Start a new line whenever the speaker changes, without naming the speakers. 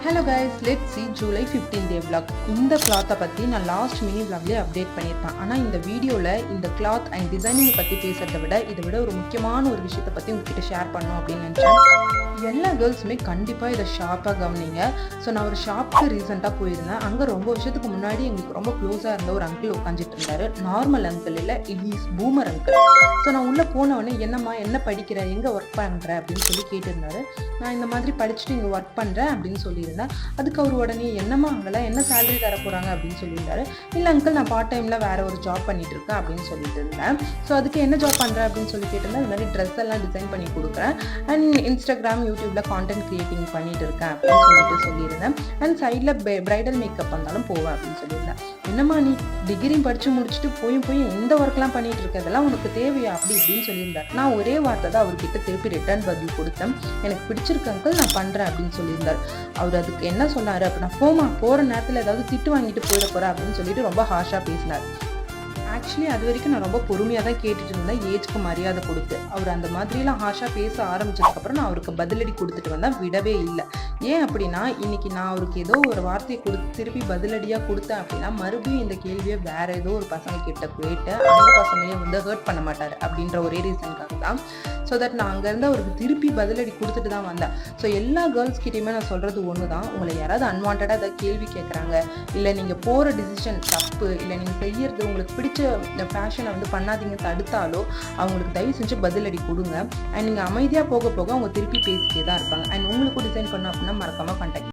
Hello guys, let's see July 15 day vlog. இந்த கிளாத்தை பற்றி நான் லாஸ்ட் மினி vlogலேயே அப்டேட் பண்ணியிருப்பேன். ஆனால் இந்த வீடியோவில் இந்த கிளாத் அண்ட் டிசைனிங்கை பற்றி பேசுகிறத விட இதை விட ஒரு முக்கியமான ஒரு விஷயத்தை பற்றி உங்ககிட்ட ஷேர் பண்ணணும் அப்படின்னு நினச்சேன். எல்லா கேர்ள்ஸுமே கண்டிப்பாக இதை ஷாப்பாக கவனிங்க. ஸோ நான் ஒரு ஷாப்புக்கு ரீசெண்டாக போயிருந்தேன். அங்கே ரொம்ப வருஷத்துக்கு முன்னாடி எங்களுக்கு ரொம்ப க்ளோஸாக இருந்த ஒரு அங்கிள் உட்காந்துட்டு இருந்தாரு. நார்மல் அங்கிள் இல்லை, இஸ் பூமர் அங்கிள். ஸோ நான் உள்ளே போனவொடனே என்னம்மா என்ன படிக்கிற, எங்கே ஒர்க் பண்ணுற அப்படின்னு சொல்லி கேட்டிருந்தாரு. நான் இந்த மாதிரி படிச்சுட்டு இங்கே ஒர்க் பண்ணுறேன் அப்படின்னு சொல்லியிருந்தேன். அதுக்கு அவர் உடனே என்னம்மா அங்கெல்லாம் என்ன சேலரி தர போகிறாங்க அப்படின்னு சொல்லியிருந்தாரு. இல்லை அங்கிள், நான் பார்ட் டைமில் வேறு ஒரு ஜாப் பண்ணிட்டு இருக்கேன் அப்படின்னு சொல்லிட்டு இருந்தேன். ஸோ அதுக்கு என்ன ஜாப் பண்ணுறேன் அப்படின்னு சொல்லி கேட்டிருந்தேன். இந்த மாதிரி ட்ரெஸ் எல்லாம் டிசைன் பண்ணி கொடுக்குறேன் அண்ட் இன்ஸ்டாகிராம் யூடியூப்ல கான்டென்ட் கிரியேட்டிங் பண்ணிட்டு இருக்கேன் அப்படின்னு சொல்லியிருந்தேன். அண்ட் சைடில் பிரைடல் மேக்கப் வந்தாலும் போவேன் அப்படின்னு சொல்லியிருந்தேன். என்னம்மா நீ டிகிரி படித்து முடிச்சுட்டு போய் இந்த ஒர்க்லாம் பண்ணிட்டு இருக்க, இதெல்லாம் உனக்கு தேவையா அப்படி இப்படின்னு சொல்லியிருந்தார். நான் ஒரே வார்த்தை தான் அவர்கிட்ட திருப்பி ரிட்டர்ன் பதில் கொடுத்தேன். எனக்கு பிடிச்சிருக்க அங்கிள், நான் பண்ணுறேன் அப்படின்னு சொல்லியிருந்தார். அவர் அதுக்கு என்ன சொன்னார் அப்படின்னா, போகிற நேரத்தில் ஏதாவது திட்டு வாங்கிட்டு போயிட போகிறேன் அப்படின்னு சொல்லிட்டு ரொம்ப ஹார்ஷாக பேசினார். ஆக்சுவலி அது வரைக்கும் நான் ரொம்ப பொறுமையாக தான் கேட்டுட்டு இருந்தேன், ஏஜ்க்கு மரியாதை கொடுத்து. அவர் அந்த மாதிரிலாம் ஹார்ஷாக பேச ஆரம்பிச்சதுக்கப்புறம் நான் அவருக்கு பதிலடி கொடுத்துட்டு வந்தேன், விடவே இல்லை. ஏன் அப்படின்னா, இன்னைக்கு நான் அவருக்கு ஏதோ ஒரு வார்த்தையை திருப்பி பதிலடியாக கொடுத்தேன் அப்படின்னா மறுபடியும் இந்த கேள்வியை வேற ஏதோ ஒரு பசங்க கிட்ட போயிட்டு அந்த பசங்களையும் வந்து ஹர்ட் பண்ண மாட்டார் அப்படின்ற ஒரே ரீசனுக்காக தான். ஸோ தட் நான் அங்கேருந்து அவருக்கு திருப்பி பதிலடி கொடுத்துட்டு தான் வந்தேன். ஸோ எல்லா கேர்ள்ஸ் கிட்டையுமே நான் சொல்கிறது ஒன்று தான், உங்களை யாராவது அன்வான்டாக ஏதாவது கேள்வி கேட்குறாங்க, இல்லை நீங்கள் போகிற டிசிஷன் தப்பு, இல்லை நீங்கள் செய்யறது உங்களுக்கு பிடிச்ச ஃபேஷனை வந்து பண்ணாதீங்க தடுத்தாலோ அவங்களுக்கு தயவு செஞ்சு பதிலடி கொடுங்க. அண்ட் நீங்கள் அமைதியாக போக போக அவங்க திருப்பி பேசிட்டே தான் இருப்பாங்க. அண்ட் உங்களுக்கும் டிசைன் பண்ண அப்படின்னா மறக்காமல் கான்டாக்ட்